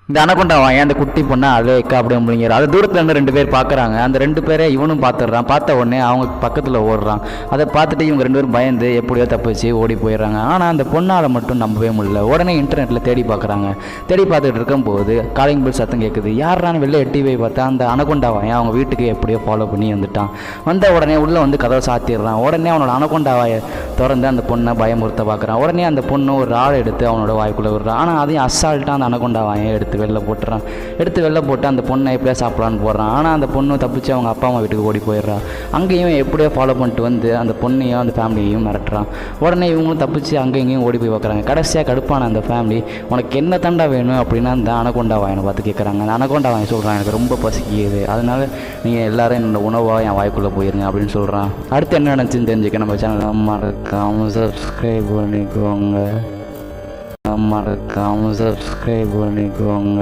இந்த அனகொண்டா வாயன் அந்த குட்டி பொண்ணை அலேக்கா அப்படி அப்படிங்கிற அதை தூரத்தில் இருந்து 2 பேர் பார்க்குறாங்க. அந்த 2 பேரை இவனும் பார்த்துடுறான். பார்த்த உடனே அவங்க பக்கத்தில் ஓடுறான். அதை பார்த்துட்டு இவங்க 2 பேரும் பயந்து எப்படியோ தப்பிச்சு ஓடி போயிடுறாங்க. ஆனால் அந்த பொண்ணால் மட்டும் நம்பவே முடியல. உடனே இன்டர்நெட்டில் தேடி பார்க்குறாங்க. தேடி பார்த்துட்டு இருக்கும்போது காலிங் பெல் சத்தம் கேட்குது. யாரான்னு வெளில எட்டி போய் பார்த்தா அந்த அனகொண்டா வாயன் அவங்க வீட்டுக்கு எப்படியோ ஃபாலோ பண்ணி வந்துட்டான். வந்த உடனே உள்ளே வந்து கதவை சாத்திடுறான். உடனே அவனோட அனகொண்டா வாயை திறந்து அந்த பொண்ணை பயமுறுத்த பார்க்குறான். உடனே அந்த பொண்ணு ஒரு ஆள் எடுத்து அவனோட வாய்க்குள்ளே விடுறான். ஆனால் அதையும் அசால்ட்டாக அந்த அனகொண்டா வாயை எடுத்து வெளில போட்டுறான். வெளில போட்டு அந்த பொண்ணை எப்படியா சாப்பிடலான்னு போடுறான். ஆனால் அந்த பொண்ணு தப்பிச்சு அவங்க அப்பா அம்மா வீட்டுக்கு ஓடி போயிடுறான். அங்கேயும் எப்படியோ ஃபாலோ பண்ணிட்டு வந்து அந்த பொண்ணையும் அந்த ஃபேமிலியையும் மிரட்டுறான். உடனே இவங்களும் தப்பிச்சு அங்கே இங்கேயும் ஓடி போய் பார்க்குறாங்க. கடைசியாக கடுப்பான அந்த ஃபேமிலி உனக்கு என்ன தண்டா வேணும் அப்படின்னா அந்த அனகொண்டா வாயனை பார்த்து கேட்குறாங்க. அந்த அனகொண்டா வாயன் சொல்கிறான் எனக்கு ரொம்ப பசிக்குது, அதனால நீங்கள் எல்லோரும் என்னோட உணவாக என் வாய்க்குள்ளே போயிருங்க அப்படின்னு சொல்கிறான். அடுத்து என்ன நடந்துச்சுன்னு தெரிஞ்சுக்க நம்ம சேனல் மறக்காமல் சப்ஸ்கிரைப் பண்ணிக்கோங்க. மறக்காமல் சப்ஸ்கிரைப் பண்ணிக்கோங்க.